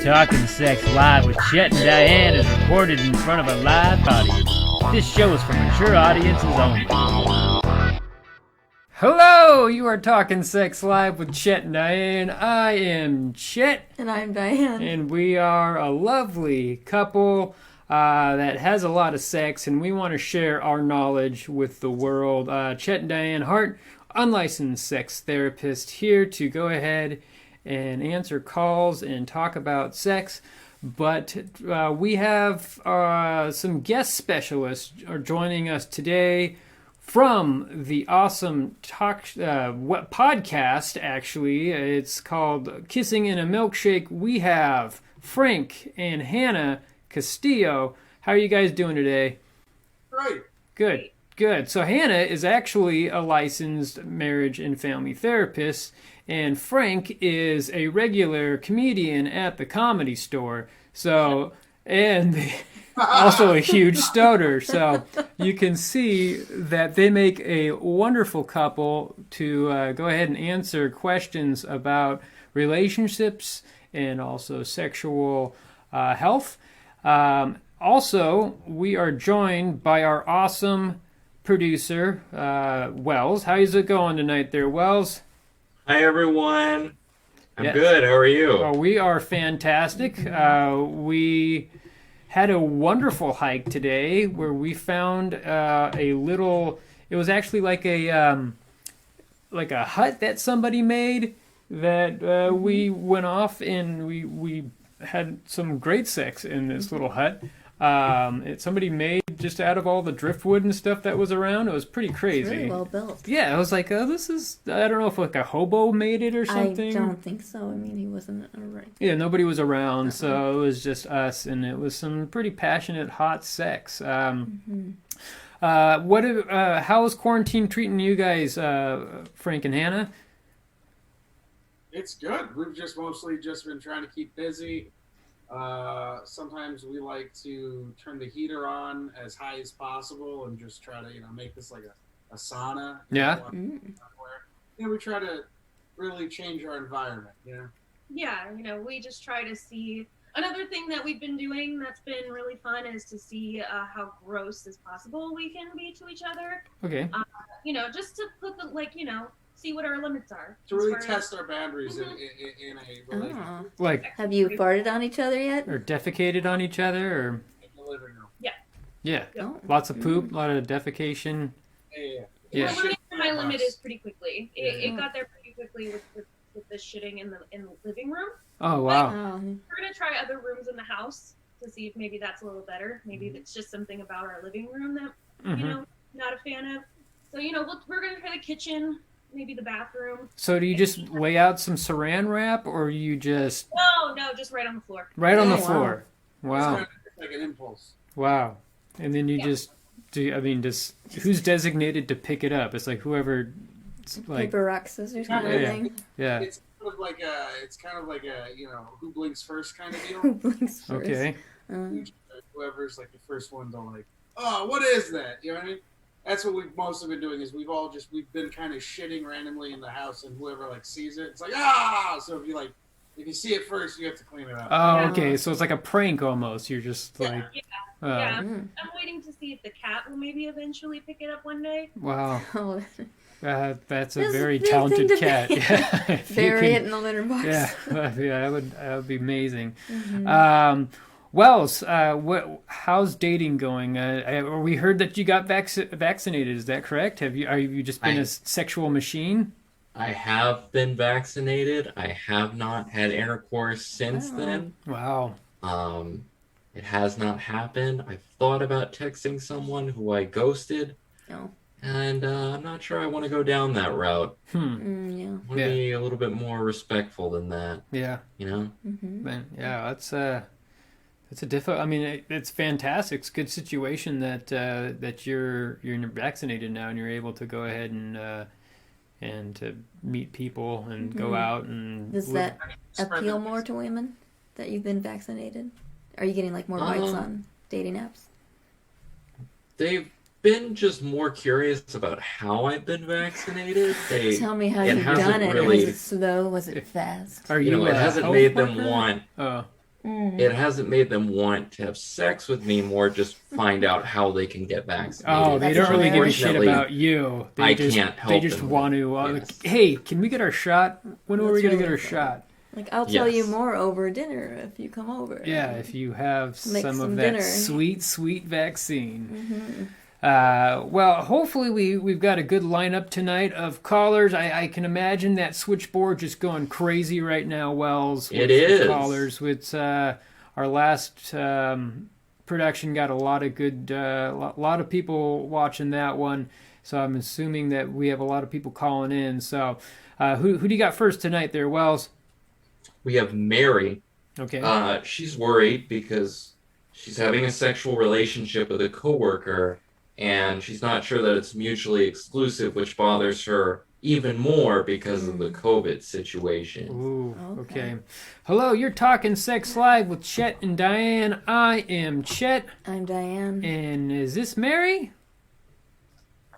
Talkin Sex Live with Chet and Diane is recorded in front of a live audience. This show is for mature audiences only. Hello, you are Talkin Sex Live with Chet and Diane. I am Chet. And I'm Diane. And we are a lovely couple that has a lot of sex, and we want to share our knowledge with the world. Chet and Diane Hart, unlicensed sex therapist, here to go ahead and answer calls and talk about sex. But we have some guest specialists are joining us today from the awesome podcast, actually. It's called Kissing in a Milkshake. We have Frank and Hannah Castillo. How are you guys doing today? Great. Good. So Hannah is actually a licensed marriage and family therapist, and Frank is a regular comedian at the Comedy Store. So, and also a huge stoner. So you can see that they make a wonderful couple to go ahead and answer questions about relationships and also sexual health. Also, we are joined by our awesome producer, Wells. How's it going tonight there, Wells? Hi, everyone. I'm good. How are you? Oh, we are fantastic. We had a wonderful hike today where we found a little... It was actually like a hut that somebody made that we went off and we had some great sex in this little hut. Somebody made just out of all the driftwood and stuff that was around. It was pretty crazy. It's really well built. Yeah, I was like, this is, I don't know if like a hobo made it or something. I don't think so. I mean, he wasn't around. Yeah, nobody was around, so it was just us, and it was some pretty passionate, hot sex. How is quarantine treating you guys, Frank and Hannah? It's good. We've just mostly been trying to keep busy. Sometimes we like to turn the heater on as high as possible and just try to, make this like a sauna. Yeah. We try to really change our environment, Yeah, we just try to see. Another thing that we've been doing that's been really fun is to see how gross as possible we can be to each other. Okay. Just to put see what our limits are. To really test our boundaries in a relationship. Like, have you farted on each other yet? Or defecated on each other, or? In the living room. Yeah. Oh. Lots of poop, a lot of defecation. Yeah. Well, my limit is pretty quickly. It got there pretty quickly with the shitting in the living room. Oh, wow. We're gonna try other rooms in the house to see if maybe that's a little better. Maybe it's just something about our living room that not a fan of. So we're gonna try the kitchen. Maybe the bathroom. So do you just lay out some saran wrap, or you just... No, just right on the floor. Right on the floor. Wow. It's like an impulse. Wow. And then you just... who's designated to pick it up? It's like whoever... Paper, rock, scissors kind of thing. Yeah. It's kind of like a who blinks first kind of deal. Who blinks first? Okay. Whoever's like the first one to what is that? You know what I mean? That's what we've mostly been doing is we've been kind of shitting randomly in the house, and whoever sees it, it's like, So if you see it first, you have to clean it up. Oh, okay. So it's like a prank almost. You're just like... Yeah. I'm waiting to see if the cat will maybe eventually pick it up one day. Wow. Oh. That's a very talented cat. Yeah. Bury it in the litter box. Yeah, that would be amazing. Mm-hmm. Wells, how's dating going? We heard that you got vaccinated. Is that correct? Have you just been a sexual machine? I have been vaccinated. I have not had intercourse since then. Wow. It has not happened. I've thought about texting someone who I ghosted. No. And I'm not sure I want to go down that route. Yeah. I want to be a little bit more respectful than that. Yeah. Mm-hmm. Yeah, that's a difficult. I mean, it's fantastic. It's a good situation that you're vaccinated now and you're able to go ahead and to meet people and go out and. Does that appeal more to women that you've been vaccinated? Are you getting more bites on dating apps? They've been just more curious about how I've been vaccinated. Tell me how you've done it. Really, was it slow? Was it fast? Are you? It hasn't made them want. it hasn't made them want to have sex with me, more just find out how they can get vaccinated. Oh, they don't really give a shit Unfortunately, about you. They I just, can't help They just them want with to, it. like, Yes. hey, can we get our shot? When are we That's going to really get our fun. shot? Like, I'll tell you Yes. more over dinner if you come over. Yeah, if you have Make some some of that dinner. sweet, sweet vaccine. Mm-hmm. Well, hopefully we've got a good lineup tonight of callers. I can imagine that switchboard just going crazy right now, Wells. It is. Callers. With our last production got a lot of good, lot of people watching that one. So I'm assuming that we have a lot of people calling in. So who do you got first tonight there, Wells? We have Mary. Okay. She's worried because she's having a sexual relationship with a coworker, and she's not sure that it's mutually exclusive, which bothers her even more because of the COVID situation. Ooh, Okay. okay. Hello, you're talking Sex Live with Chet and Diane. I am Chet, I'm Diane. and is this Mary?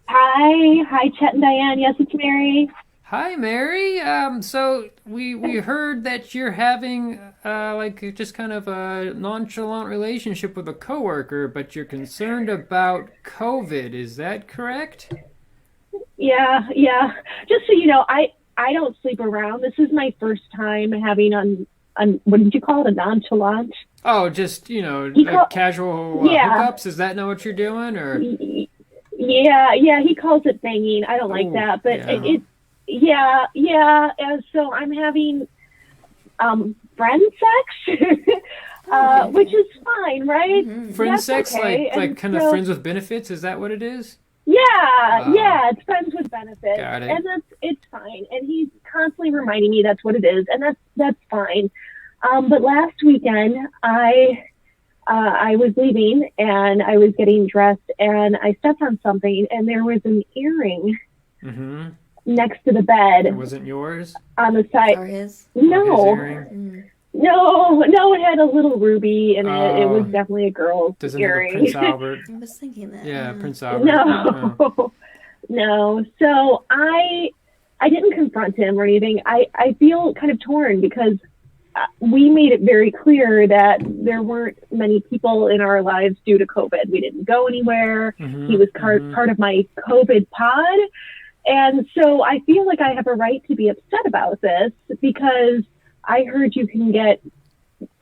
Hi, Chet and Diane. Yes, it's Mary. Hi, Mary. So we heard that you're having like just kind of a nonchalant relationship with a coworker, but you're concerned about COVID. Is that correct? Yeah. Just so you know, I don't sleep around. This is my first time having what did you call it? A nonchalant? Oh, just casual Yeah. hookups. Is that not what you're doing, or? Yeah. He calls it banging. I don't like Oh, that, but yeah. yeah. And so I'm having friend sex, which is fine, right? Mm-hmm. Friend That's sex, okay. like And kind of so- friends with benefits. Is that what it is? Yeah, it's friends with benefits, Got it. and it's fine. And he's constantly reminding me that's what it is, and that's fine. But last weekend, I was leaving and I was getting dressed, and I stepped on something, and there was an earring Mm-hmm. next to the bed It wasn't yours. on the side. Or his. His No, earring? no, it had a little ruby in it. It was definitely a girl's Doesn't have a earring. Prince Albert. I was thinking that. Yeah, yeah. Prince Albert. Oh. No. So I didn't confront him or anything. I feel kind of torn because we made it very clear that there weren't many people in our lives due to COVID. We didn't go anywhere. Mhm, He was mhm. part of my COVID pod. And so I feel like I have a right to be upset about this because I heard you can get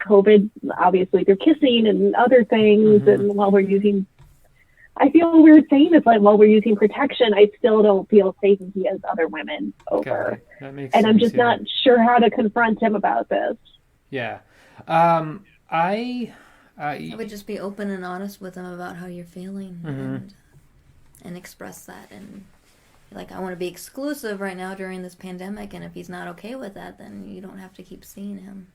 COVID, obviously, through kissing and other things. Mhm. And while we're using, I feel weird saying this, like while we're using protection, I still don't feel safe if he has other women Got over. it. That makes And sense. I'm just yeah. not sure how to confront him about this. Yeah. I would just be open and honest with him about how you're feeling and express that. And like, I want to be exclusive right now during this pandemic, and if he's not okay with that, then you don't have to keep seeing him.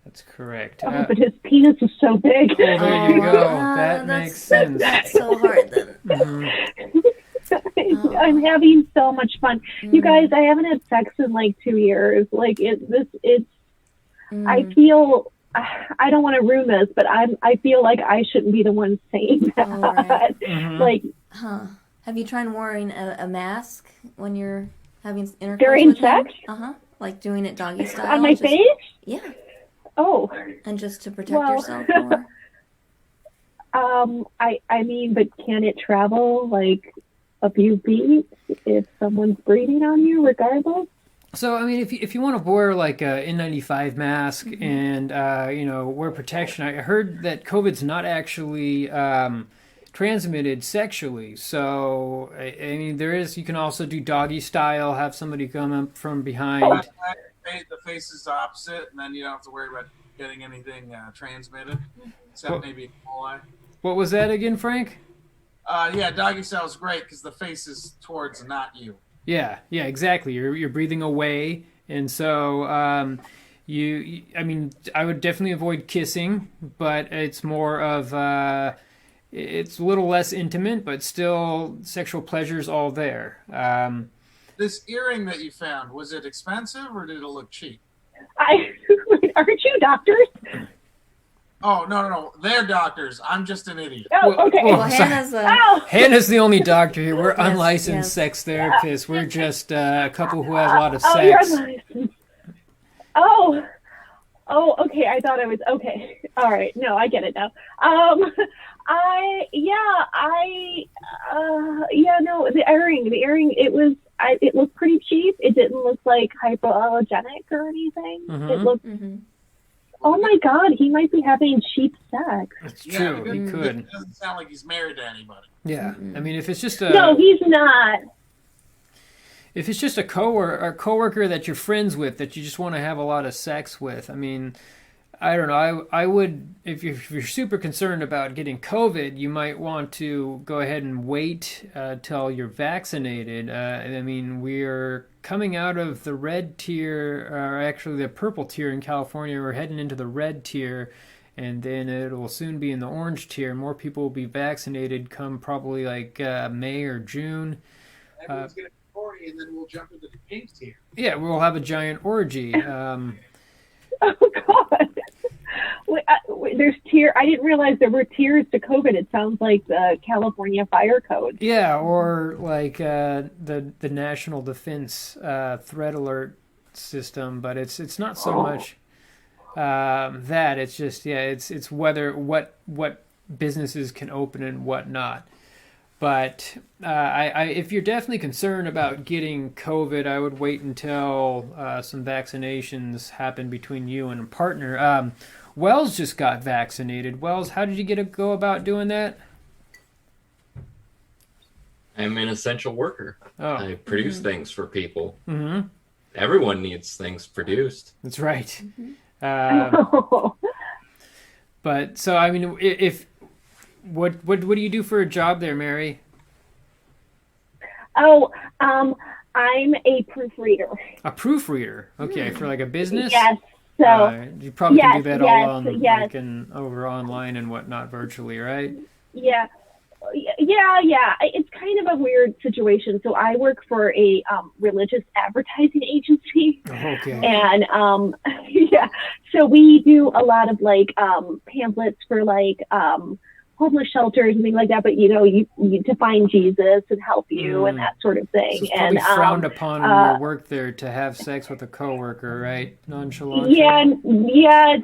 That's correct. But his penis is so big. Oh, there you go. well, That that's- makes sense. That's so hard then. Mhm. I'm having so much fun. You guys, I haven't had sex in like 2 years. Like I feel, I don't want to ruin this, but I feel like I shouldn't be the one saying that. Oh, right. Mhm. Like Have you tried wearing a mask when you're having intercourse During with him? sex? Like doing it doggy style? on my just- face? Yeah. Oh, And just to protect Well- yourself more? I mean, but can it travel like a few feet if someone's breathing on you regardless? So, I mean, if you want to wear like a N95 mask and wear protection, I heard that COVID's not actually transmitted sexually. So, I mean, you can also do doggy style, have somebody come up from behind. The face is opposite, and then you don't have to worry about getting anything transmitted, except maybe Ebola. What was that again, Frank? Yeah, doggy style is great because the face is towards not you. Yeah, exactly. You're breathing away, and so I mean, I would definitely avoid kissing, but it's more of it's a little less intimate, but still sexual pleasure's all there. This earring that you found, was it expensive or did it look cheap? Aren't you doctors? Oh, no. They're doctors. I'm just an idiot. Oh, okay. Well, sorry. Hannah's Oh, Hannah's the only doctor here. We're Yes, unlicensed yes. sex therapists. We're just a couple who have a lot of oh, you're sex. unlicensed. Oh, Oh, okay. I thought I was okay. All right. No, I get it now. No, the earring, it looked pretty cheap. It didn't look like hypoallergenic or anything. It looked, oh my God, he might be having cheap sex. That's true. He could. It doesn't sound like he's married to anybody. Yeah. I mean, if it's just No, he's not. If it's just a coworker that you're friends with that you just want to have a lot of sex with, I mean, I don't know. I would, if you're super concerned about getting COVID, you might want to go ahead and wait till you're vaccinated. I mean, we're coming out of the red tier, or actually the purple tier in California. We're heading into the red tier, and then it will soon be in the orange tier. More people will be vaccinated come probably like May or June. Everyone's going to be 40, and then we'll jump into the pink tier. Yeah, we'll have a giant orgy. Oh God. There's tier. I didn't realize there were tiers to COVID. It sounds like the California fire code. Yeah, or like the National Defense threat alert system, but it's not so much that. It's just it's whether what businesses can open and what not. But if you're definitely concerned about getting COVID, I would wait until some vaccinations happen between you and a partner. Wells just got vaccinated. Wells, how did you go about doing that? I'm an essential worker. Oh. I produce things for people. Mm-hmm. Everyone needs things produced. That's right. But so I mean, what do you do for a job there, Mary? I'm a proofreader. A proofreader. Okay, for like a business. Yes. So you probably can do that all on yes. like over online and whatnot virtually, right? Yeah. It's kind of a weird situation. So I work for a religious advertising agency. Okay. And so we do a lot of like pamphlets for like homeless shelters and things like that. But you to find Jesus and help you and that sort of thing. So it's probably frowned upon when you work there to have sex with a coworker, right? Nonchalant. Yeah,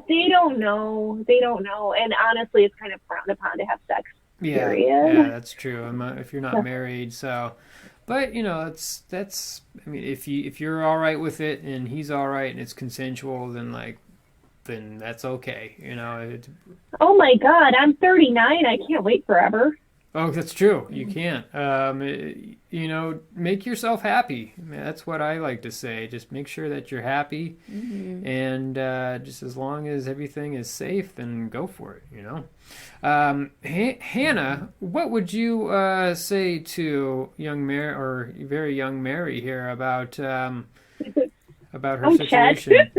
they don't know. And honestly, it's kind of frowned upon to have sex. Yeah, that's true. If you're not married, so, but that's. I mean, if you're all right with it and he's all right and it's consensual, then that's okay. Oh my God, I'm 39. I can't wait forever. Oh, that's true. You can't. Make yourself happy. I mean, that's what I like to say. Just make sure that you're happy, and just as long as everything is safe, then go for it. Hannah, what would you say to young Mary or very young Mary here about her situation?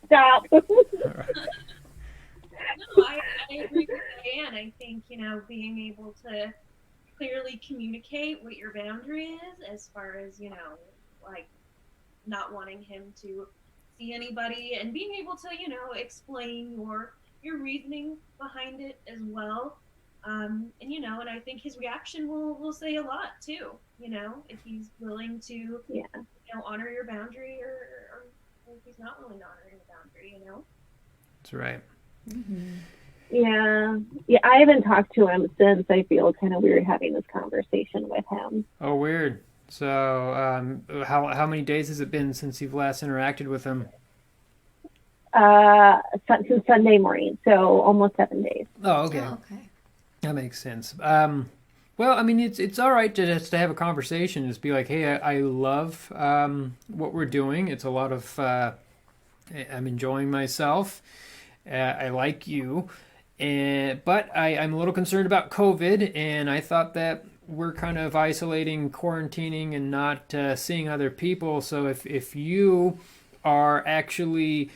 Stop. No, I agree with Diane. I think, being able to clearly communicate what your boundary is as far as, like not wanting him to see anybody and being able to, explain your reasoning behind it as well. And I think his reaction will say a lot too, if he's willing to, honor your boundary or if he's not willing to honor your boundary, That's right. Yeah, I haven't talked to him since. I feel kind of weird having this conversation with him. Oh, weird. So, how many days has it been since you've last interacted with him? Since Sunday morning, so almost 7 days. Oh, okay. That makes sense. Well, I mean, it's all right to have a conversation. Just be like, hey, I love what we're doing. It's a lot of. I'm enjoying myself. I like you, but I'm a little concerned about COVID, and I thought that we're kind of isolating, quarantining, and not seeing other people. So if you are actually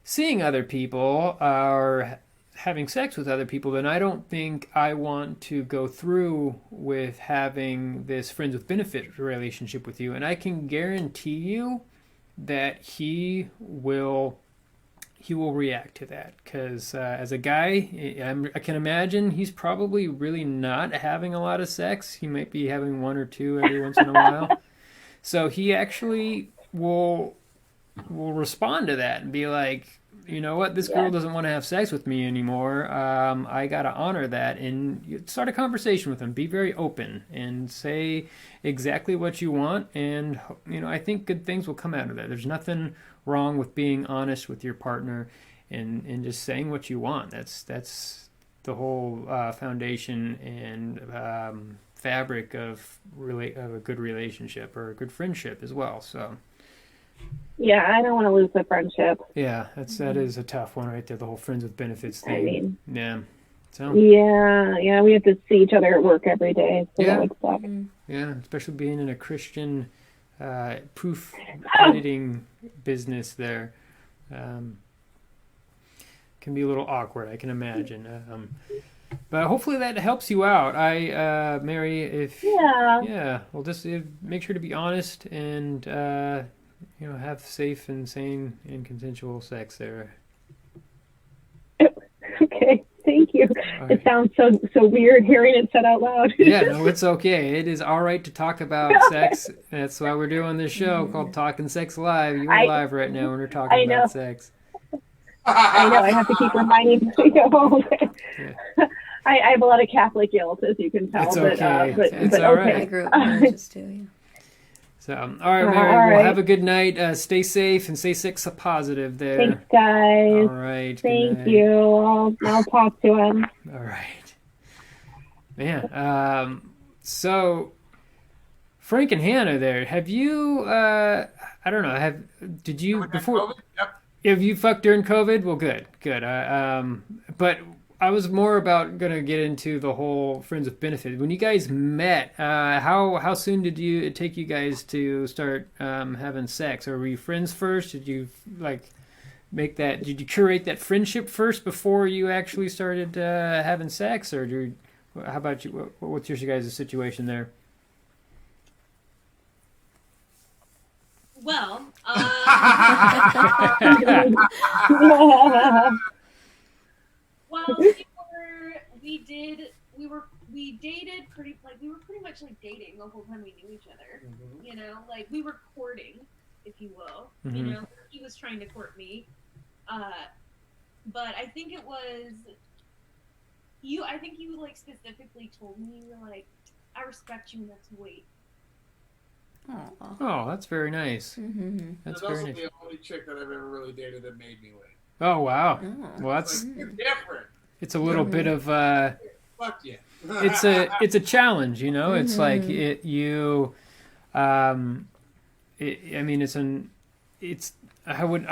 seeing other people or having sex with other people, then I don't think I want to go through with having this friends with benefit relationship with you. And I can guarantee you that he will react to that, because as a guy, I can imagine he's probably really not having a lot of sex. He might be having one or two every once in a while. So he actually will will respond to that and be like, you know what, this girl doesn't want to have sex with me anymore. I got to honor that. And you start a conversation with them. Be very open and say exactly what you want. And, I think good things will come out of that. There's nothing wrong with being honest with your partner and just saying what you want. That's the whole foundation and fabric of a good relationship or a good friendship as well. So. Yeah, I don't want to lose the friendship. Yeah, that is a tough one right there. The whole friends with benefits thing. I mean, yeah. So. Yeah, we have to see each other at work every day. So that would suck. Yeah, especially being in a Christian proof editing business there. Can be a little awkward, I can imagine. But hopefully that helps you out. Mary, well, just make sure to be honest and have safe and sane and consensual sex there. Okay, thank you. Right. It sounds so weird hearing it said out loud. Yeah, no, it's okay. It is all right to talk about sex. That's why we're doing this show called Talkin' Sex Live. You're live right now when we're talking about sex. I know. I have to keep reminding you. I have a lot of Catholic guilt, as you can tell. It's okay. It's all right. I grew up religious too. Yeah. So, all right, Mary. Well, have a good night. Stay safe and stay sex positive there. Thanks, guys. All right. Thank you. I'll talk to him. All right. Man. So, Frank and Hannah there. Have you? I don't know. Did you before? Yep. Have you fucked during COVID? Well, good. But I was more about going to get into the whole friends with benefits. When you guys met, how soon did it take you guys to start having sex? Or were you friends first? Did you did you curate that friendship first before you actually started having sex? Or how about you? What's your guys' situation there? Well, we dated pretty much like dating the whole time we knew each other. Mm-hmm. Like we were courting, if you will. Mm-hmm. He was trying to court me. But I think it was you. I think you like specifically told me you were like, I respect you enough to wait. Oh, that's very nice. Mm-hmm. That's also the only chick that I've ever really dated that made me wait. Oh wow! Oh. Well, that's different. It's a little bit of fuck yeah. it's a challenge, It's like I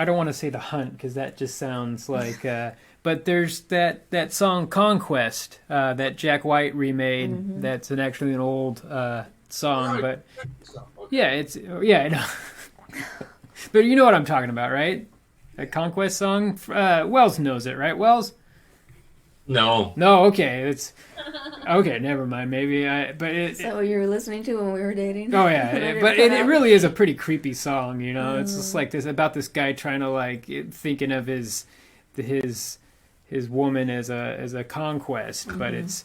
don't want to say the hunt because that just sounds like. But there's that song Conquest that Jack White remade. Mm-hmm. That's actually an old song, but I know. But you know what I'm talking about, right? A Conquest song. Wells knows it, right? Wells. No. Okay. It's okay. Never mind. Maybe Is that what you were listening to when we were dating? Oh yeah, but it really is a pretty creepy song. It's just like this guy trying to thinking of his woman as a conquest, mm-hmm. But it's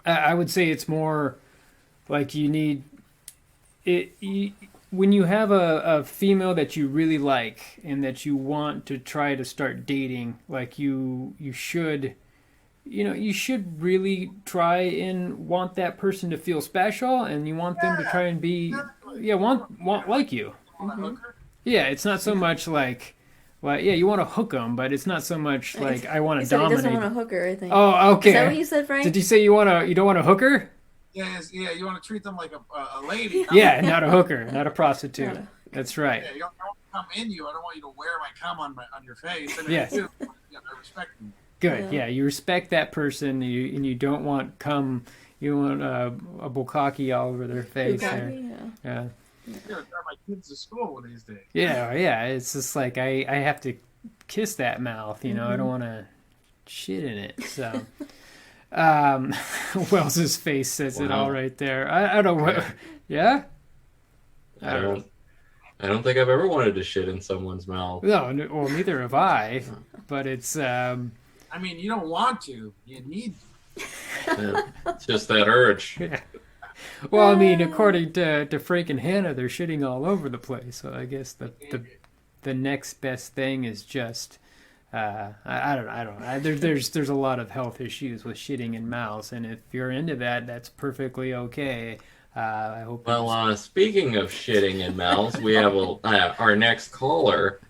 I would say it's more like you need it. When you have a female that you really like and that you want to try to start dating, like you should really try and want that person to feel special, and you want them to try and be want like you. Mm-hmm. Yeah, it's not so much like you want to hook them, but it's not so much like I want to dominate. He doesn't want to hook her, I think. Oh, okay. Is that what you said, Frank? Did you say you don't want to hook her? Yeah, you want to treat them like a lady. Not a hooker, not a prostitute. That's right. Yeah, you don't want to come in you. I don't want you to wear my cum on your face. Yes. I respect them. Good. Yeah, you respect that person, and you don't want cum. You want a bukkake all over their face. Yeah. I'm gonna drive my kids to school one of these days. Yeah. It's just like I have to kiss that mouth. Mm-hmm. I don't want to shit in it. So. Wells's face says it all right there. I don't know what. Yeah. I don't think I've ever wanted to shit in someone's mouth. No, well, neither have I. But it's. I mean, you don't want to. You need. It's just that urge. Yeah. Well, I mean, according to Frank and Hannah, they're shitting all over the place. So I guess the next best thing is just I don't know. There's a lot of health issues with shitting in mouths, and if you're into that, that's perfectly okay. I hope. Well, speaking of shitting in mouths, we have our next caller.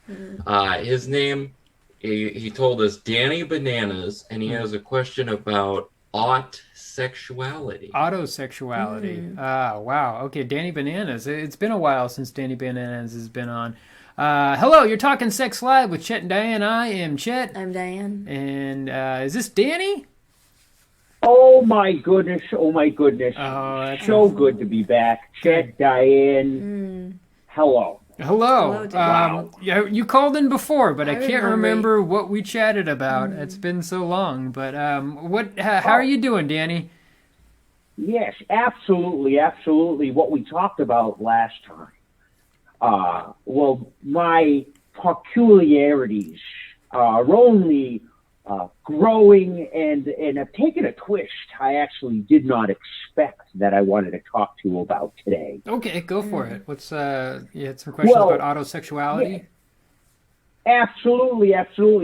His name, he told us Danny Bananas, and he has a question about autosexuality. Autosexuality. Wow. Okay, Danny Bananas. It's been a while since Danny Bananas has been on. Hello, you're talking Sex Live with Chet and Diane. I am Chet. I'm Diane. And is this Danny? Oh my goodness. Oh, that's so good to be back. Chet, Diane, hello. Hello. Wow. Yeah, you called in before, but I can't remember. what we chatted about. It's been so long. But how are you doing, Danny? Yes, absolutely. What we talked about last time. Well, my peculiarities are only growing and have taken a twist I actually did not expect that I wanted to talk to you about today. Okay, go for it. What's you had some questions about autosexuality? Yeah, absolutely.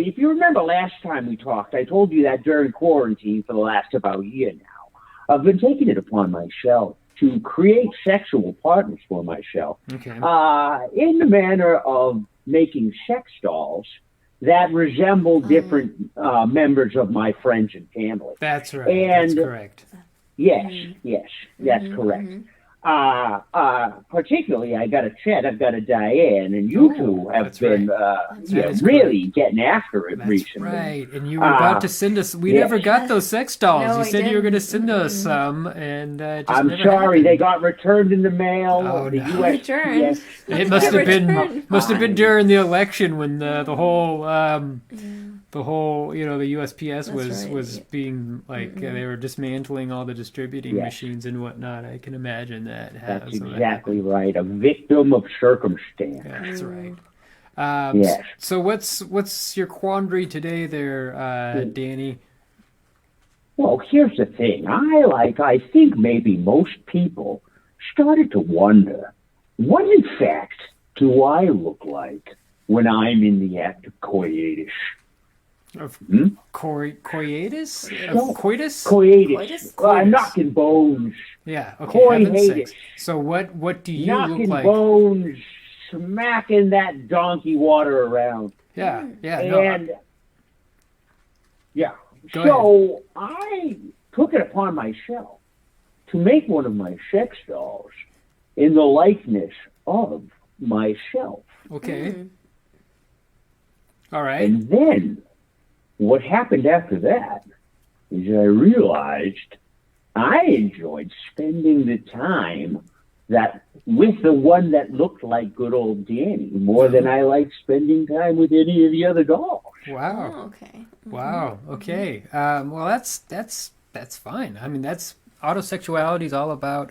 If you remember last time we talked, I told you that during quarantine for the last about year now, I've been taking it upon myself to create sexual partners for myself. Okay. In the manner of making sex dolls that resemble different members of my friends and family. That's right. And that's correct. Yes, that's correct. Particularly, I got a Chet, I've got a Diane, and you two have been really getting after it recently. Right, and you were about to send us. We never got those sex dolls. No, you said you were going to didn't. send us some, and just I'm never sorry, happened. they got returned in the mail. Oh, the no. USPS. It must have been during the election when the whole the USPS was being like they were dismantling all the distributing machines and whatnot. I can imagine that. That's exactly right. A victim of circumstance. Yeah, that's right. Yes. So what's your quandary today, there, Danny? Well, here's the thing. I think maybe most people started to wonder, what in fact do I look like when I'm in the act of coitus? Of coitus? No. Of coitus? Coitus. I'm knocking bones. Yeah, okay, having sex. So what do you knocking look like? Bones, smacking that donkey water around. Yeah. And Go so I took it upon myself to make one of my sex dolls in the likeness of myself. Okay. All right. And then what happened after that is I realized I enjoyed spending the time that with the one that looked like good old Danny more than I liked spending time with any of the other dolls. Wow. Oh, okay. Wow. Okay. Well, that's fine. I mean, that's autosexuality is all about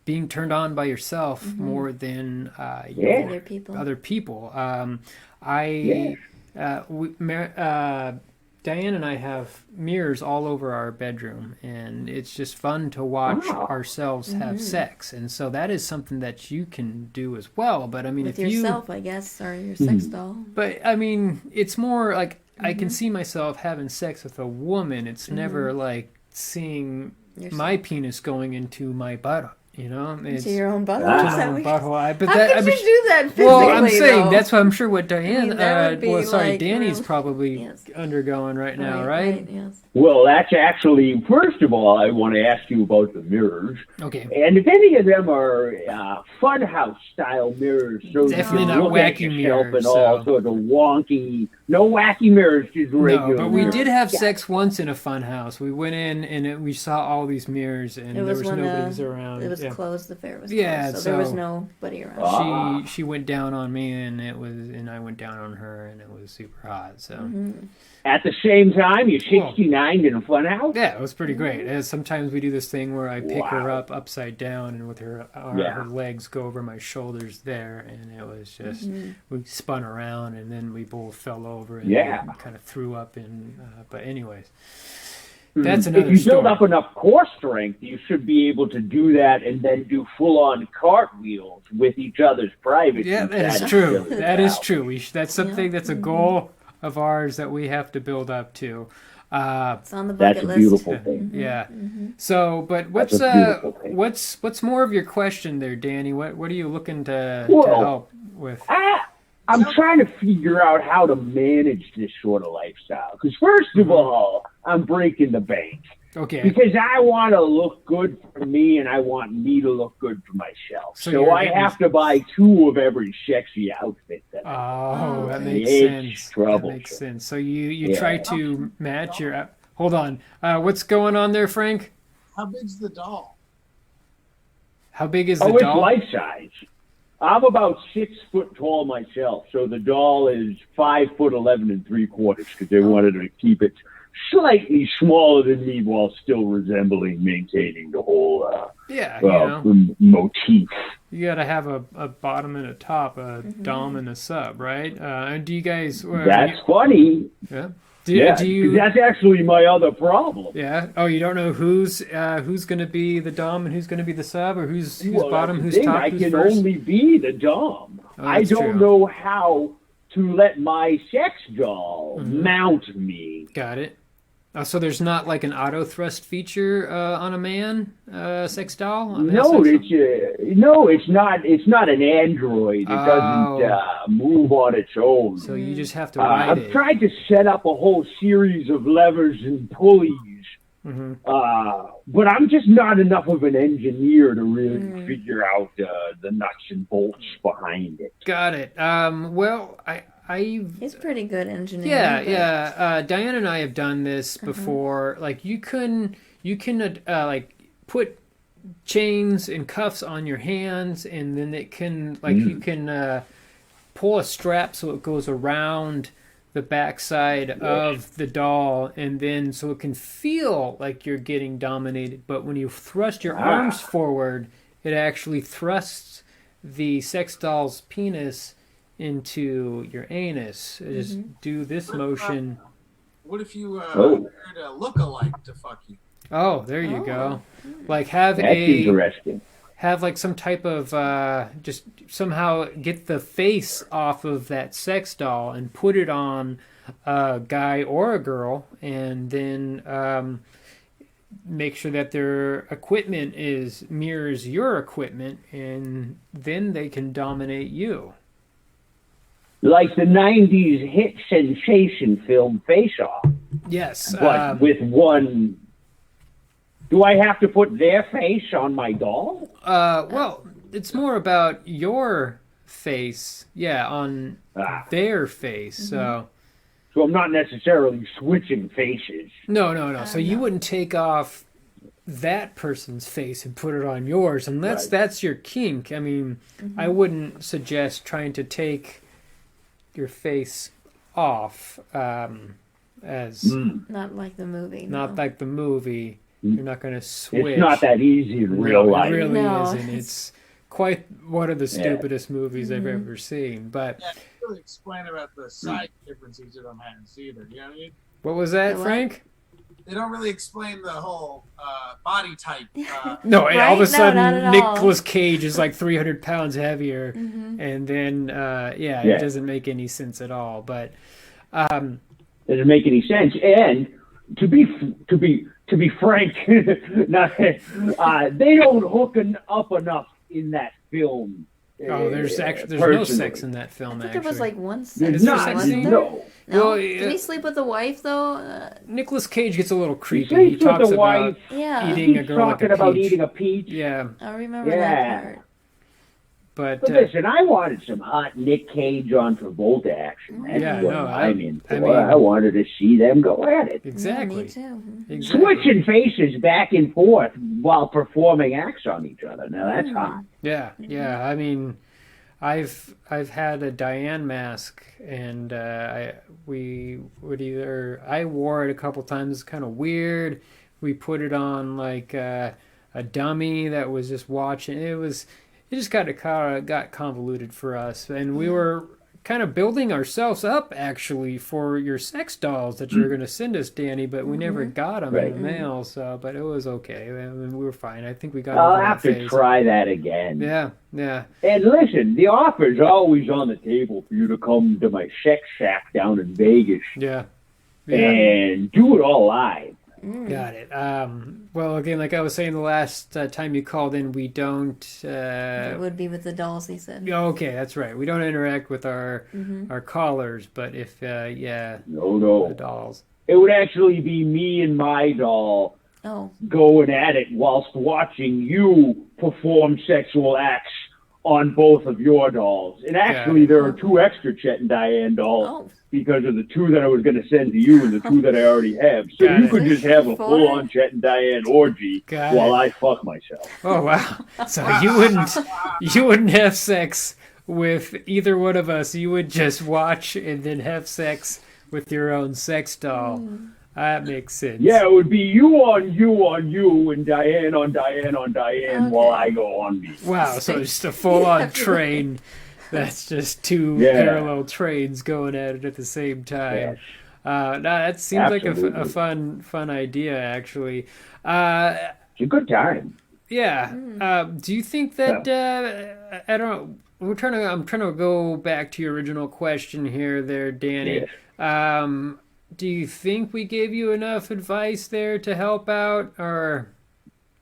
being turned on by yourself more than other people. Diane and I have mirrors all over our bedroom, and it's just fun to watch ourselves have sex. And so that is something that you can do as well. But I mean, with if yourself, I guess, or your sex doll. But I mean, it's more like I can see myself having sex with a woman. It's never like seeing my penis going into my butt. You know, it's to your own butthole. How could you do that physically? Well, I'm saying though? that's what I'm sure what Diane. like, Danny's probably undergoing right now, right? Yes. Well, that's actually, first of all, I want to ask you about the mirrors. Okay. And if any of them are funhouse style mirrors, so definitely you not look wacky at yourself mirrors. And all sort of wonky, no wacky mirrors, just regular. No, but we mirrors. did have sex once in a funhouse. We went in and we saw all these mirrors, and there was nobody around. It was closed. The fair was closed, so there was nobody around. She went down on me, and I went down on her, and it was super hot. So. At the same time, you're 69 in a funhouse? Yeah, it was pretty great. Sometimes we do this thing where I pick her up upside down and with her legs go over my shoulders there, and it was just, we spun around, and then we both fell over and kind of threw up. But anyways. That's another If you story. build up enough core strength, you should be able to do that and then do full-on cartwheels with each other's private. Yeah, that is true. That is true. That's something that's a goal of ours that we have to build up to. It's on the bucket list. That's a beautiful thing. Yeah. So, but what's more of your question there, Danny? What are you looking to help with? I'm trying to figure out how to manage this sort of lifestyle. Because first of all, I'm breaking the bank. Okay. Because I want to look good for me, and I want me to look good for myself. So I have to buy 2 of every sexy outfit that that makes sense. Trouble. That makes sense. So you try to match your. Hold on. What's going on there, Frank? How big's the doll? How big is the doll? doll? It's life size. I'm about 6 foot tall myself, so the doll is 5'11" 3/4" because they wanted to keep it slightly smaller than me while still maintaining the whole motif. You got to have a bottom and a top, a dom and a sub, right? And do you guys? That's funny. Yeah. Do you? That's actually my other problem. Yeah. Oh, you don't know who's going to be the dom and who's going to be the sub, or who's bottom, who's top, I who's can first? only be the dom. I don't true. know how to let my sex doll mount me. Got it. So there's not like an auto thrust feature on a man sex doll? It's not. It's not an android. It doesn't move on its own. So you just have to ride it. I've tried to set up a whole series of levers and pulleys, but I'm just not enough of an engineer to really figure out the nuts and bolts behind it. Got it. Well, He's pretty good engineer. Yeah. Diane and I have done this before. Like you can like put chains and cuffs on your hands, and then it can you can pull a strap so it goes around the backside of the doll, and then so it can feel like you're getting dominated. But when you thrust your arms forward, it actually thrusts the sex doll's penis into your anus. Just do this motion. What if you hired a look-alike to fuck you? Oh, there you go. Like That's interesting. Have like some type of just somehow get the face off of that sex doll and put it on a guy or a girl, and then make sure that their equipment mirrors your equipment, and then they can dominate you. Like the 90s hit sensation film Face Off. Yes. But with one... Do I have to put their face on my doll? Well, it's more about your face, on their face. So I'm not necessarily switching faces. No. So you wouldn't take off that person's face and put it on yours, and that's your kink. I mean, I wouldn't suggest trying to take your face off as not like the movie. Not like the movie. You're not going to switch. It's not that easy in real life. It really isn't. It's quite one of the stupidest movies I've ever seen. But they don't really explain about the size differences in them hands either. You know what I mean? What was that, Frank? They don't really explain the whole body type. No, and all of a sudden Nicolas Cage is like 300 pounds heavier, and then it doesn't make any sense at all. But doesn't make any sense. And to be frank, they don't hook up enough in that film. There's no sex in that film. I think there was like one sex. There's not. No. Well, did he sleep with the wife though? Nicolas Cage gets a little creepy. He talks about about eating a girl like a peach. About eating a peach. Yeah. I remember that part. But listen, I wanted some hot Nick Cage on Travolta action. That's what I'm in for. I wanted to see them go at it. Exactly. Yeah, me too. Exactly. Switching faces back and forth while performing acts on each other. Now that's hot. Yeah. I mean, I've had a Diane mask, and I wore it a couple times. It's kind of weird. We put it on like a dummy that was just watching. It just got convoluted for us, and we were kind of building ourselves up actually for your sex dolls that you're going to send us, Danny, but we never got them in the mail. So, but it was okay. I mean, we were fine. I think we got. I'll have to try that again. Yeah, yeah. And listen, the offer's always on the table for you to come to my sex shack down in Vegas. Yeah. And do it all live. Got it. Well, again, like I was saying the last time you called in, we don't... it would be with the dolls, he said. Okay, that's right. We don't interact with our callers, but if, No. the dolls. It would actually be me and my doll going at it whilst watching you perform sexual acts on both of your dolls. And actually, there are 2 extra Chet and Diane dolls because of the 2 that I was going to send to you and the 2 that I already have. So you could just have a full-on Chet and Diane orgy while I fuck myself. Oh, wow. So you wouldn't have sex with either one of us. You would just watch and then have sex with your own sex doll. That makes sense. Yeah, it would be you on you and Diane on Diane while I go on me. Wow, so just a full-on train. That's just 2 parallel trains going at it at the same time. No, that seems like a fun idea, actually. It's a good time. Yeah. Do you think that I don't? I'm trying to go back to your original question here, there, Danny. Yes. Do you think we gave you enough advice there to help out, or?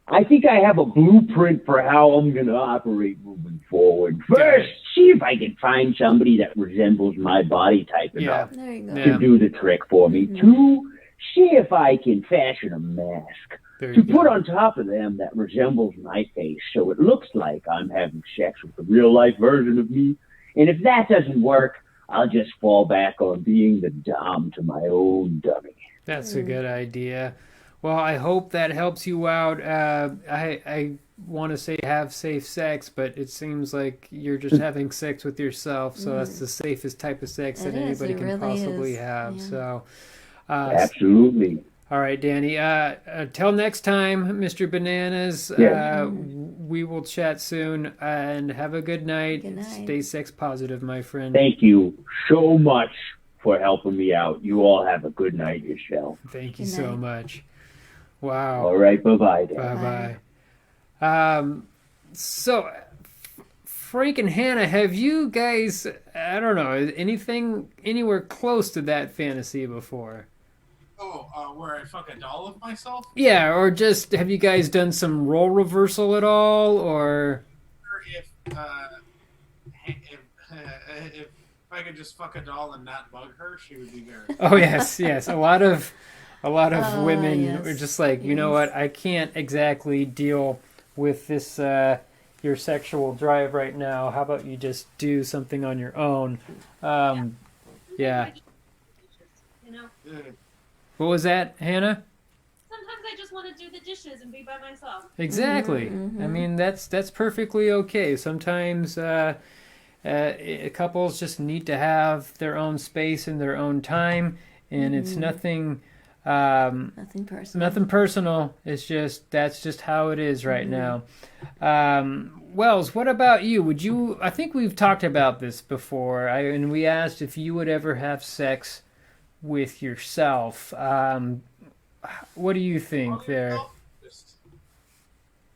I think I have a blueprint for how I'm going to operate moving forward. First, see if I can find somebody that resembles my body type enough to do the trick for me. 2, see if I can fashion a mask to put on top of them that resembles my face so it looks like I'm having sex with a real-life version of me. And if that doesn't work, I'll just fall back on being the dom to my own dummy. That's a good idea. Well, I hope that helps you out. I want to say have safe sex, but it seems like you're just having sex with yourself, so that's the safest type of sex that anybody can possibly have. Yeah. So, absolutely. All right, Danny. Till next time, Mr. Bananas. We will chat soon, and have a good night. Stay sex positive, my friend. Thank you so much for helping me out. You all have a good night yourself. Thank you so much. Wow. All right, bye-bye. Bye-bye. So, Frank and Hannah, have you guys, I don't know, anything anywhere close to that fantasy before? Where I fuck a doll of myself? Yeah, or just, have you guys done some role reversal at all, or? If I could just fuck a doll and not bug her, she would be very... Oh, yes. A lot of women are just like, you know what, I can't exactly deal with this, your sexual drive right now. How about you just do something on your own? Yeah. You know? What was that, Hannah? Sometimes I just want to do the dishes and be by myself. Exactly. I mean, that's perfectly okay. Sometimes couples just need to have their own space and their own time, and it's nothing personal. It's just, that's just how it is right now. Wells, what about you? I think we've talked about this before, and we asked if you would ever have sex with yourself. What do you think there?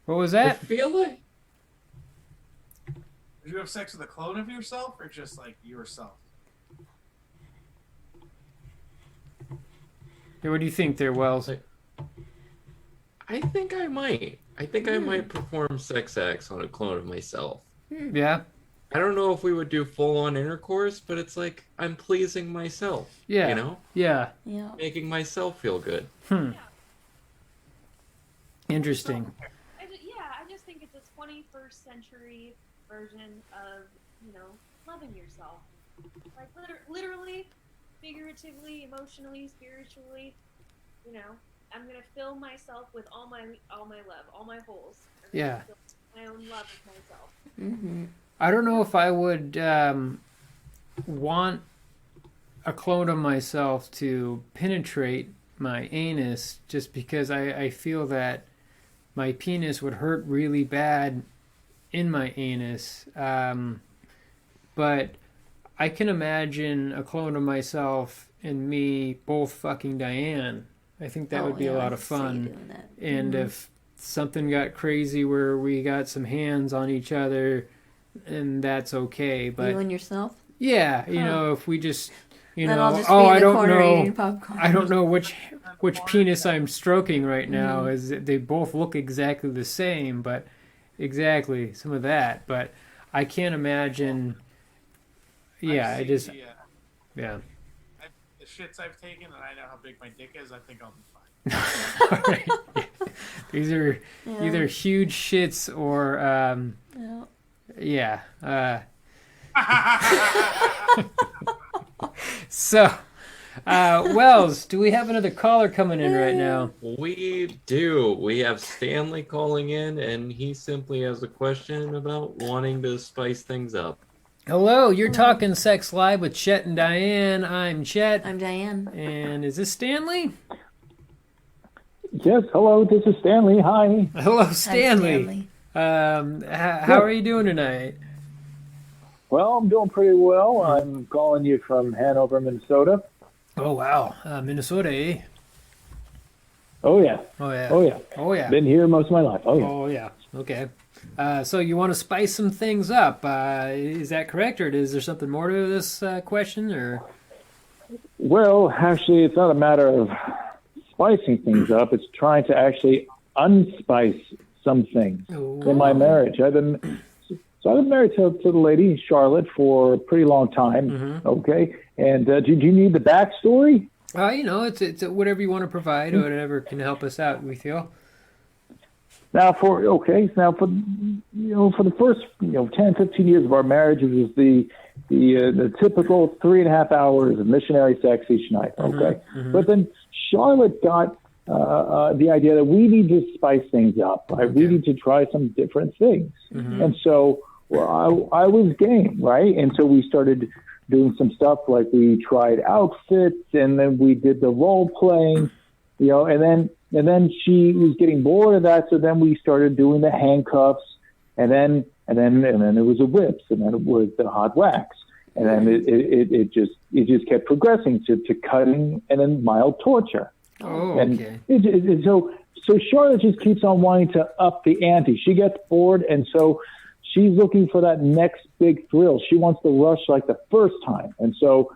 What was that? I feel like... Would you have sex with a clone of yourself, or just like yourself? Yeah, what do you think there, Wells? I think I might. I think I might perform sex acts on a clone of myself. Yeah? I don't know if we would do full-on intercourse, but it's like I'm pleasing myself. Yeah. You know? Yeah. Making myself feel good. Interesting. I just think it's a 21st century version of, loving yourself. Like, literally, figuratively, emotionally, spiritually, I'm going to fill myself with all my love, all my holes. Yeah. My own love of myself. Mm-hmm. I don't know if I would want a clone of myself to penetrate my anus, just because I feel that my penis would hurt really bad in my anus. But I can imagine a clone of myself and me both fucking Diane. I think that would be a lot of fun. And if something got crazy where we got some hands on each other, and that's okay. But you and yourself? Yeah, you know, if we just, you then know, I'll just be in the corner eating popcorn. I don't know which penis I'm stroking right now. Is they both look exactly the same, but exactly some of that. But I can't imagine. Yeah, I just. Yeah. The shits I've taken, and I know how big my dick is. I think I'll be fine. All right. These are either huge shits or. So, Wells, do we have another caller coming in right now? We do. We have Stanley calling in, and he simply has a question about wanting to spice things up. Hello, you're talking Sex Live with Chet and Diane. I'm Chet. I'm Diane. And is this Stanley? Yes, hello, this is Stanley. Hi. Hello, Stanley. How are you doing tonight? Well, I'm doing pretty well. I'm calling you from Hanover, Minnesota. Oh, wow. Minnesota, eh? Oh, yeah. Oh, yeah. Oh, yeah. Oh, yeah. Been here most of my life. Oh, yeah. Oh, yeah. Okay. So you want to spice some things up. Is that correct, or is there something more to this question? Or? Well, actually, it's not a matter of spicing things up. It's trying to actually unspice some things in my marriage. I've been married to the lady, Charlotte, for a pretty long time, okay? And do you need the backstory? You know, it's whatever you want to provide, or whatever can help us out, we feel. Now for the first 10, 15 years of our marriage, it was the typical 3.5 hours of missionary sex each night. Okay, but then Charlotte got the idea that we need to spice things up. Right? We need to try some different things, and so I was game, right? And so we started doing some stuff like we tried outfits, and then we did the role playing, and then she was getting bored of that, so then we started doing the handcuffs, and then it was the whips, and then it was the hot wax, and then it just kept progressing to cutting and then mild torture. Oh, okay. And so Charlotte just keeps on wanting to up the ante. She gets bored, and so she's looking for that next big thrill. She wants the rush like the first time, and so.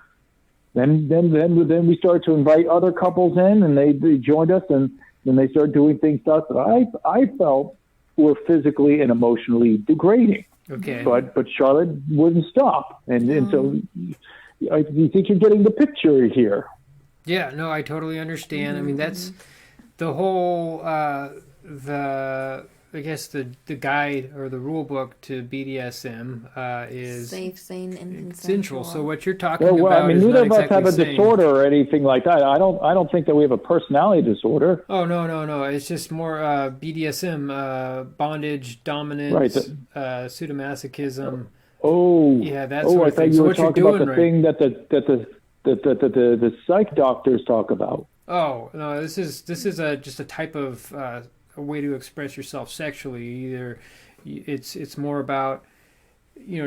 Then we started to invite other couples in, and they joined us, and then they started doing things to us that I felt were physically and emotionally degrading. Okay. But Charlotte wouldn't stop, and so I think you're getting the picture here. Yeah, no, I totally understand. I mean, that's the whole I guess the guide or the rule book to BDSM is safe, sane, and consensual. So what you're talking about I mean, is neither not of us exactly have a sane. disorder or anything like that. I don't think that we have a personality disorder. Oh no! It's just more BDSM, bondage, dominance, right. Sadomasochism. Oh, yeah, that's sort I of thought thing. you So were what you're talking doing about the thing that the psych doctors talk about. Oh no! This is just a type of a way to express yourself sexually. Either it's more about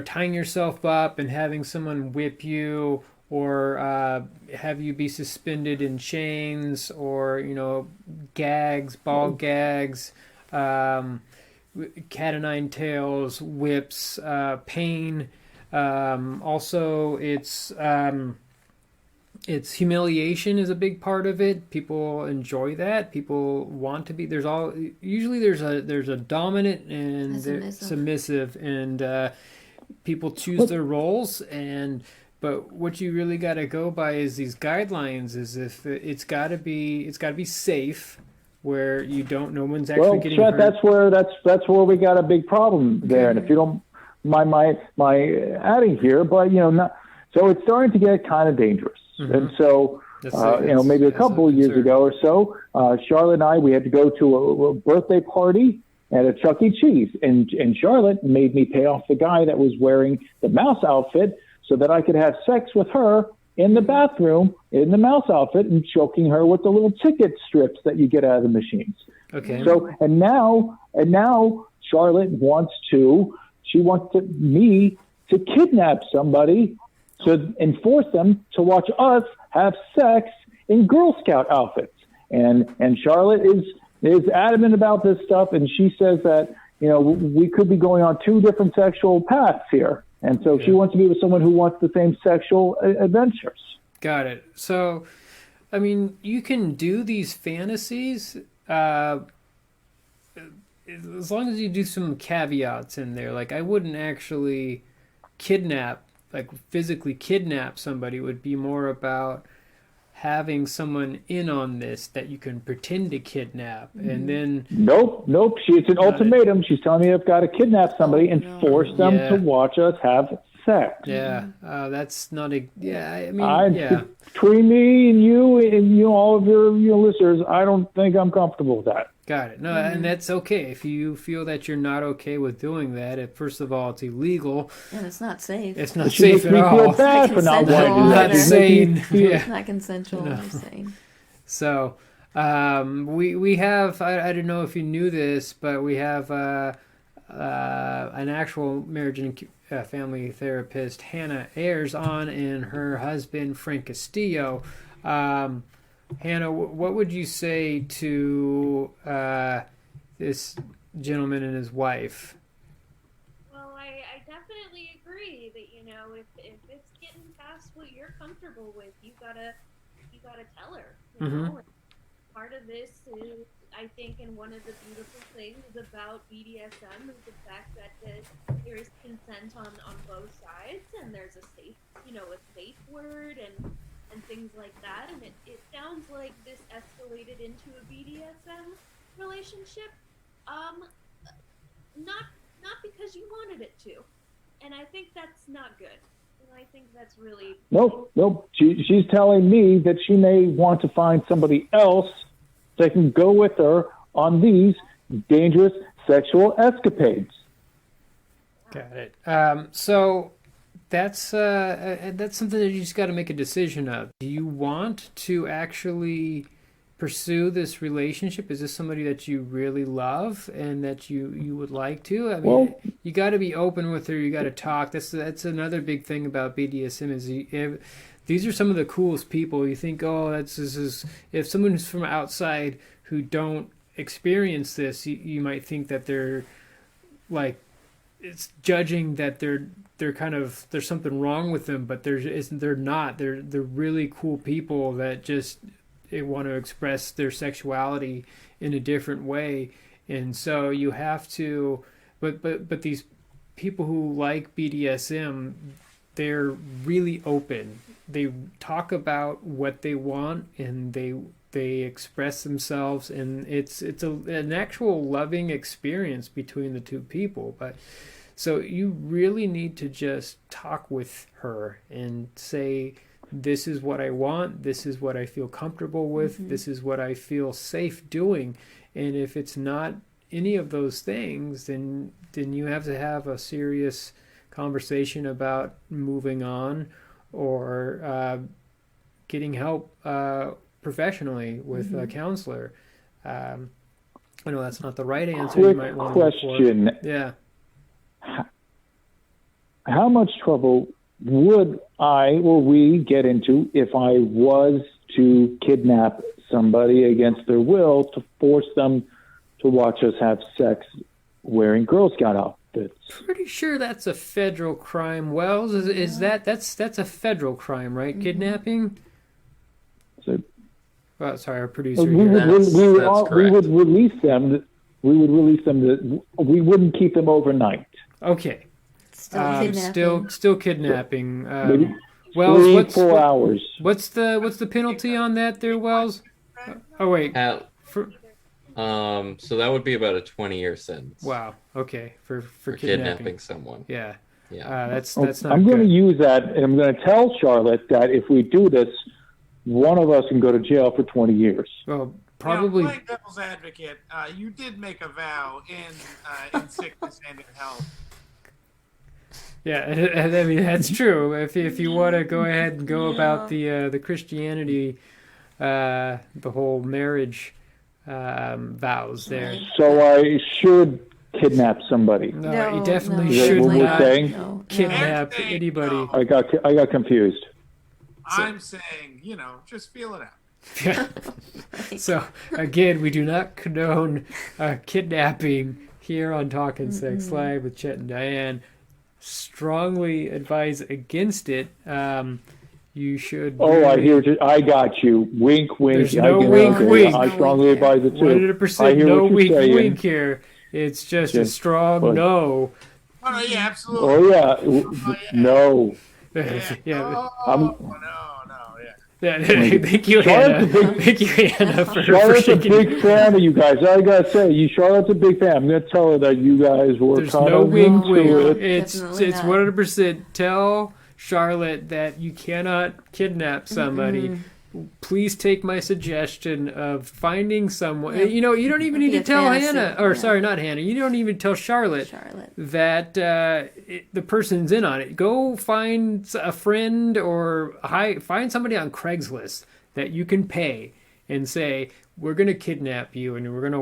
tying yourself up and having someone whip you, or have you be suspended in chains, or gags, ball gags, cat o' nine tails, whips, pain. Also, it's humiliation is a big part of it. People enjoy that. People want to be. Usually there's a dominant and submissive, and people choose their roles. But what you really got to go by is these guidelines. Is if it's got to be safe, where no one's actually getting hurt. That's where we got a big problem there. And if you don't mind my adding here, but so it's starting to get kind of dangerous. And so, maybe a couple of years ago or so, Charlotte and I, we had to go to a birthday party at a Chuck E. Cheese. And Charlotte made me pay off the guy that was wearing the mouse outfit so that I could have sex with her in the bathroom in the mouse outfit and choking her with the little ticket strips that you get out of the machines. Okay. So, and now Charlotte wants me to kidnap somebody So enforce them to watch us have sex in Girl Scout outfits. And Charlotte is adamant about this stuff, and she says that, we could be going on two different sexual paths here. And so she wants to be with someone who wants the same sexual adventures. Got it. So, I mean, you can do these fantasies as long as you do some caveats in there. Like, I wouldn't actually physically kidnap somebody. It would be more about having someone in on this that you can pretend to kidnap, and then Nope. It's an ultimatum. She's telling me I've got to kidnap somebody and force them to watch us have sex. Yeah, that's not a. Yeah, I mean, Between me and you, all of your listeners, I don't think I'm comfortable with that. Got it. No, and that's okay. If you feel that you're not okay with doing that, first of all, it's illegal. And it's not safe. It's not safe at all. Feel bad for not wanting to do that. Not sane. It's not consensual or sane. So, we have, I don't know if you knew this, but we have an actual marriage and family therapist, Hannah Ayers, on, and her husband, Frank Castillo. Hannah, what would you say to this gentleman and his wife? Well, I definitely agree that, if it's getting past what you're comfortable with, you gotta tell her. And part of this is, I think, and one of the beautiful things about BDSM is the fact that there is consent on both sides, and there's a safe word and things like that, and it sounds like this escalated into a BDSM relationship, not because you wanted it to, and I think that's not good. And I think that's really nope. She's telling me that she may want to find somebody else that can go with her on these dangerous sexual escapades. Got it. So. That's something that you just got to make a decision of. Do you want to actually pursue this relationship? Is this somebody that you really love and that you would like to? I mean, you got to be open with her. You got to talk. That's another big thing about BDSM is these are some of the coolest people. You think, this is if someone who's from outside who don't experience this, you might think that they're like. It's judging that they're kind of there's something wrong with them, but they're not. They're really cool people that just want to express their sexuality in a different way, and so you have to. But these people who like BDSM, they're really open. They talk about what they want, and they express themselves, and it's an actual loving experience between the two people. But so you really need to just talk with her and say, this is what I want, this is what I feel comfortable with, this is what I feel safe doing. And if it's not any of those things, then you have to have a serious conversation about moving on or getting help professionally with a counselor. I know that's not the right answer. Quick you might want question. To yeah. How much trouble would I or we get into if I was to kidnap somebody against their will to force them to watch us have sex wearing Girl Scout outfits? Pretty sure that's a federal crime. Wells, is that's a federal crime, right? Kidnapping. So, sorry, our producer. we would release them. We wouldn't keep them overnight. Okay. Still kidnapping. Maybe Wells, 4 hours. What's the penalty on that there, Wells? Oh wait. So that would be about a 20-year sentence. Wow. Okay. For kidnapping someone. Yeah. Yeah. That's not. I'm going to good. use that, and I'm going to tell Charlotte that if we do this, one of us can go to jail for 20 years. Well, probably. Playing devil's advocate, you did make a vow in sickness and in health. Yeah, I mean that's true. If you want to go ahead and go about the Christianity, the whole marriage vows there. So I should kidnap somebody. No, you definitely Is that should what we're not. saying? No, kidnap anybody. I got confused. I'm saying, just feel it out. Yeah. So again, we do not condone kidnapping here on Talkin' Sex Live with Chet and Diane. Strongly advise against it. You should. Oh, I hear. I got you. Wink, wink. There's no wink, wink. I strongly advise it too. 100% no wink, wink here. It's just a strong no. Oh yeah, absolutely. Oh yeah, no. Yeah. No, yeah. Thank you, Hannah. Thank you, Hannah, for Charlotte's a shaking. big fan of you guys. I gotta say, Charlotte's a big fan. I'm gonna tell her that you guys were There's kind no of wink, into wink. it. It's Definitely not. 100%. Tell Charlotte that you cannot kidnap somebody. Please take my suggestion of finding someone. Yeah. You don't even need Be to a tell fantasy. Hannah, or Yeah. sorry, not Hannah. You don't even tell Charlotte that the person's in on it. Go find a friend or find somebody on Craigslist that you can pay and say, we're going to kidnap you and we're going to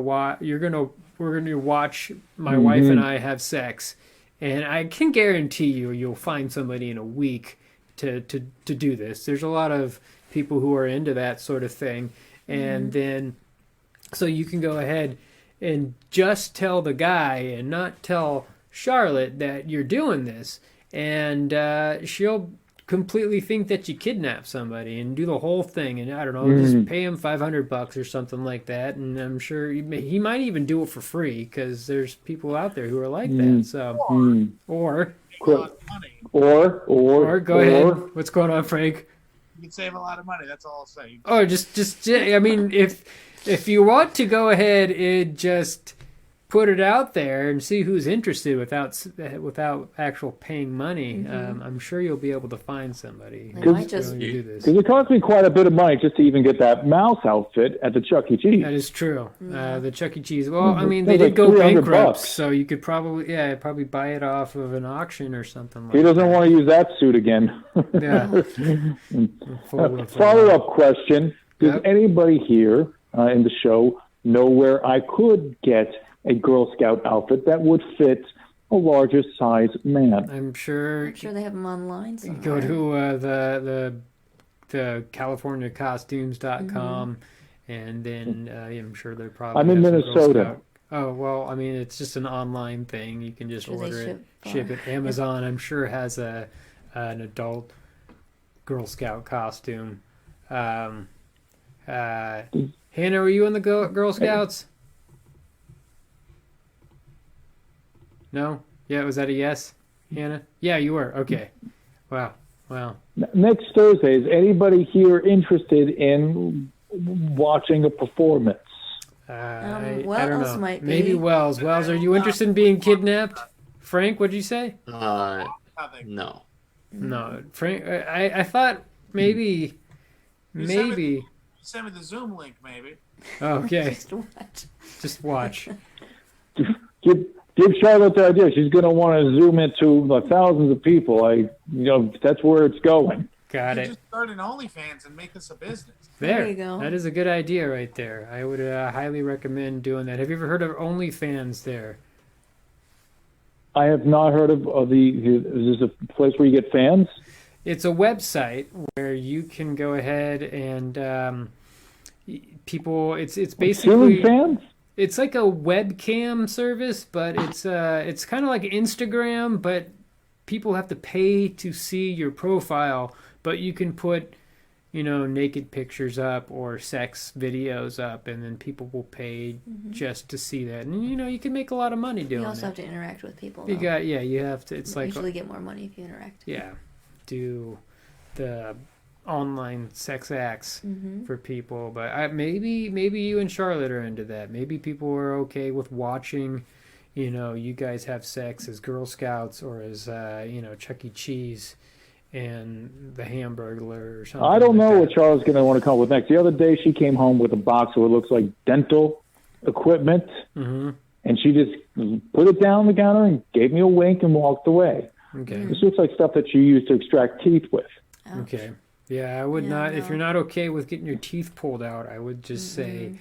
watch my wife and I have sex. And I can guarantee you'll find somebody in a week to do this. There's a lot of people who are into that sort of thing. And then, so you can go ahead and just tell the guy and not tell Charlotte that you're doing this. And she'll completely think that you kidnapped somebody and do the whole thing. And I don't know, just pay him $500 or something like that. And I'm sure he might even do it for free because there's people out there who are like that. So, or go ahead. What's going on, Frank? You can save a lot of money. That's all I'll say. Oh, just I mean, if you want to go ahead and just put it out there and see who's interested without actual paying money, I'm sure you'll be able to find somebody who's willing to do this. Because it cost me quite a bit of money just to even get that mouse outfit at the Chuck E. Cheese. That is true. The Chuck E. Cheese. Well, I mean, That they was did go like bankrupt, $300. so you could probably buy it off of an auction or something like He that. doesn't want to use that suit again. Yeah. Follow-up question. Does anybody here in the show know where I could get a Girl Scout outfit that would fit a larger size man? I'm sure they have them online you somewhere. go to the CaliforniaCostumes.com and then I'm sure they're probably I'm in have some Girl Minnesota. Scout. Oh, well, I mean, it's just an online thing. You can just Sure they order ship ship far. it. Amazon, I'm sure, has an adult Girl Scout costume. Hannah, were you in the Girl Scouts? No? Yeah, was that a yes, Hannah? Yeah, you were. Okay. Wow. Next Thursday, is anybody here interested in watching a performance? I don't Wells know. might be. Maybe Wells. Wells, are you interested in being kidnapped? Frank, what'd you say? No. No. Frank, I thought maybe. Send me the Zoom link, maybe. Okay. Just watch. Give Charlotte the idea. She's going to want to zoom into thousands of people. That's where it's going. Got You it. just start an OnlyFans and make this a business. There you go. That is a good idea right there. I would highly recommend doing that. Have you ever heard of OnlyFans there? I have not heard of is this a place where you get fans? It's a website where you can go ahead and people. It's basically Ceiling fans. It's like a webcam service, but it's kind of like Instagram, but people have to pay to see your profile. But you can put, naked pictures up or sex videos up, and then people will pay just to see that. And you can make a lot of money doing it. You also have to interact with people. You have to. It's you like usually get more money if you interact. Yeah, do the online sex acts for people. But maybe you and Charlotte are into that. Maybe people are okay with watching, you guys have sex as Girl Scouts or as Chuck E. Cheese and the Hamburglar or something. I don't like know that. what Charlotte's going to want to come up with next. The other day, she came home with a box of what looks like dental equipment, and she just put it down on the counter and gave me a wink and walked away. Okay. This looks like stuff that you use to extract teeth with. Ouch. Okay. Yeah, I would not. If you're not okay with getting your teeth pulled out, I would just say,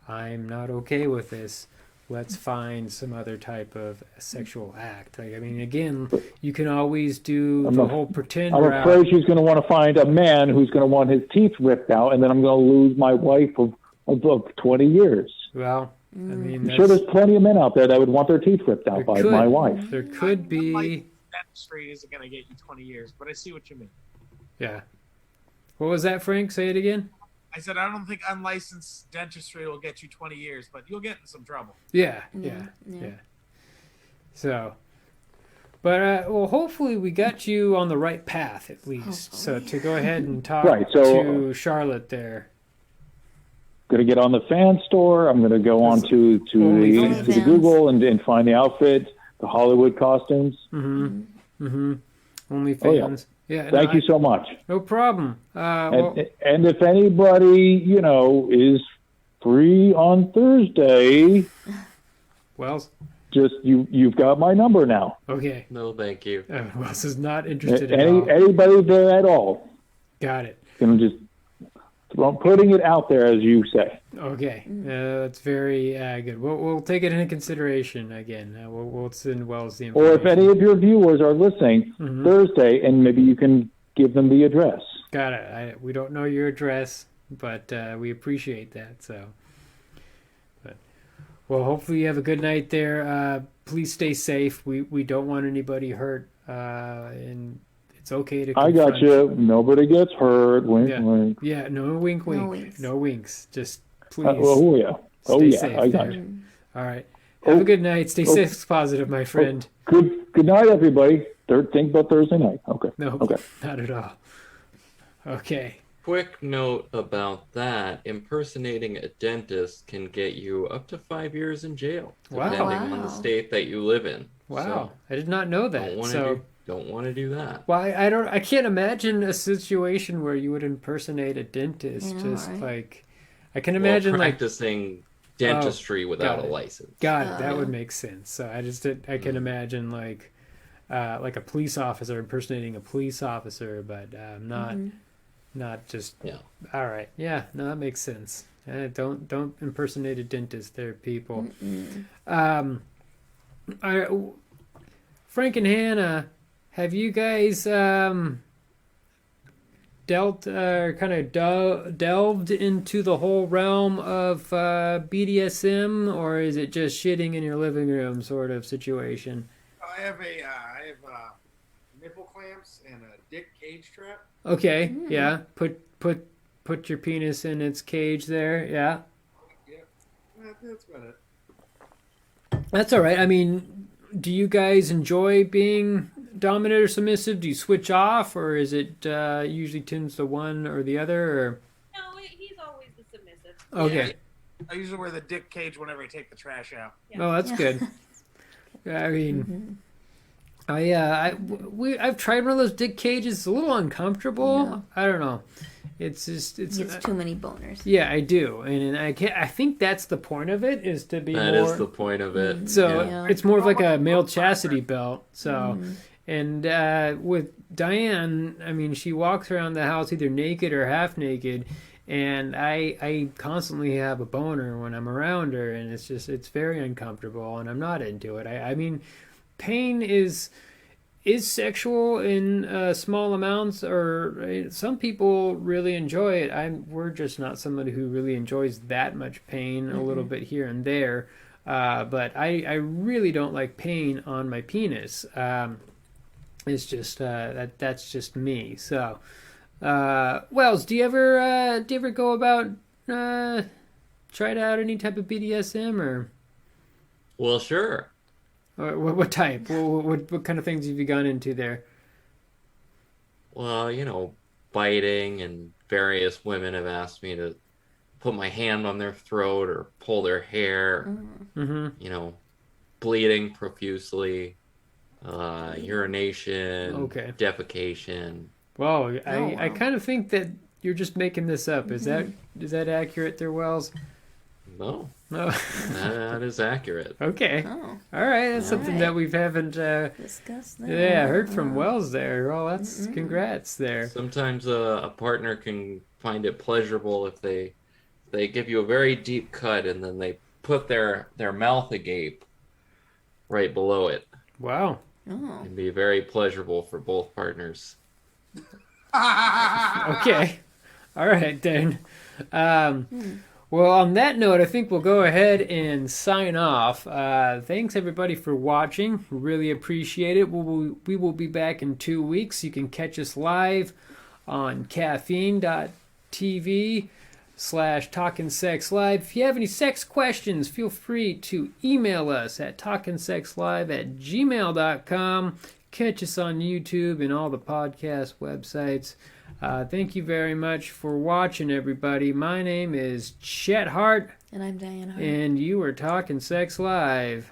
I'm not okay with this. let's find some other type of sexual act. Like, I mean, again, you can always do the whole pretend I'm route. afraid she's going to want to find a man who's going to want his teeth ripped out, and then I'm going to lose my wife of 20 years. Well, I mean, I'm sure there's plenty of men out there that would want their teeth ripped out by my wife. There could be. Dentistry isn't going to get you 20 years, but I see what you mean. Yeah. What was that, Frank? Say it again. I said I don't think unlicensed dentistry will get you 20 years, but you'll get in some trouble. Yeah. So, but well, hopefully we got you on the right path at least. So to go ahead and talk to Charlotte there. Going to get on the fan store. I'm going to go on to the Google and find the outfit, the Hollywood costumes. OnlyFans. Oh, yeah. Thank you so much. No problem. And if anybody, is free on Thursday, Wells, just you've got my number now. Okay. No, thank you. Wells is not interested at all. Anybody there at all? Got it. Just putting it out there, as you say. Okay, that's very good. We'll take it into consideration again. We'll send Wells the information. Or if any of your viewers are listening Thursday, and maybe you can give them the address. Got it. We don't know your address, but we appreciate that. So, well, hopefully you have a good night there. Please stay safe. We don't want anybody hurt, and it's okay to confront. I got you. Nobody gets hurt. Wink, wink. Yeah, no wink, wink. No winks. Just please. Stay safe I got there. you. All right. Have a good night. Stay safe, positive, my friend. Good night, everybody. Think about Thursday night. Okay. No, okay. Not at all. Okay. Quick note about that. Impersonating a dentist can get you up to 5 years in jail, depending on the state that you live in. Wow. So I did not know that. Don't want to do that. Well, I can't imagine a situation where you would impersonate a dentist. I can imagine practicing dentistry without a license. Got it. That would make sense. So I can imagine like a police officer impersonating a police officer, but not just. Yeah. All right. Yeah. No, that makes sense. Don't impersonate a dentist. There, people. Frank and Hannah, have you guys delved into the whole realm of BDSM, or is it just shitting in your living room sort of situation? I have nipple clamps and a dick cage trap. Okay, yeah. Put your penis in its cage there, yeah. Yeah, that's about it. That's all right. I mean, do you guys enjoy being dominant or submissive? Do you switch off, or is it usually tends to one or the other? Or? No, he's always the submissive. Okay. Yeah, I usually wear the dick cage whenever I take the trash out. Yeah. Oh, that's good. I mean, I've tried one of those dick cages. It's a little uncomfortable. Yeah. I don't know. It's too many boners. Yeah, I do, and I think that's the point of it, is to be That more. is the point of it. So it's more of like a male chastity belt. So, and with Diane, I mean, she walks around the house either naked or half naked, and I constantly have a boner when I'm around her, and it's very uncomfortable, and I'm not into it. I mean, pain is sexual in small amounts, or some people really enjoy it. We're just not somebody who really enjoys that much pain. A little bit here and there, but I really don't like pain on my penis. It's just that's just me. So, Wells, do you ever go about try out any type of BDSM or? Well, sure. What type? What kind of things have you gone into there? Well, biting, and various women have asked me to put my hand on their throat or pull their hair. Bleeding profusely, urination, defecation. Well, I kind of think that you're just making this up. Is that accurate there, Wells? No. That is accurate. Okay. Oh. All right. That's something that we haven't discussed. Yeah, heard from Wells there. Well, that's congrats there. Sometimes a partner can find it pleasurable if they give you a very deep cut and then they put their mouth agape right below it. Wow. Oh. It'd be very pleasurable for both partners. Okay. All right, then. Well, on that note, I think we'll go ahead and sign off. Thanks, everybody, for watching. Really appreciate it. We will be back in 2 weeks. You can catch us live on caffeine.tv/talkinsexlive. If you have any sex questions, feel free to email us at talkinsexlive@gmail.com. Catch us on YouTube and all the podcast websites. Thank you very much for watching, everybody. My name is Chet Hart. And I'm Diane Hart. And you are Talkin' Sex Live.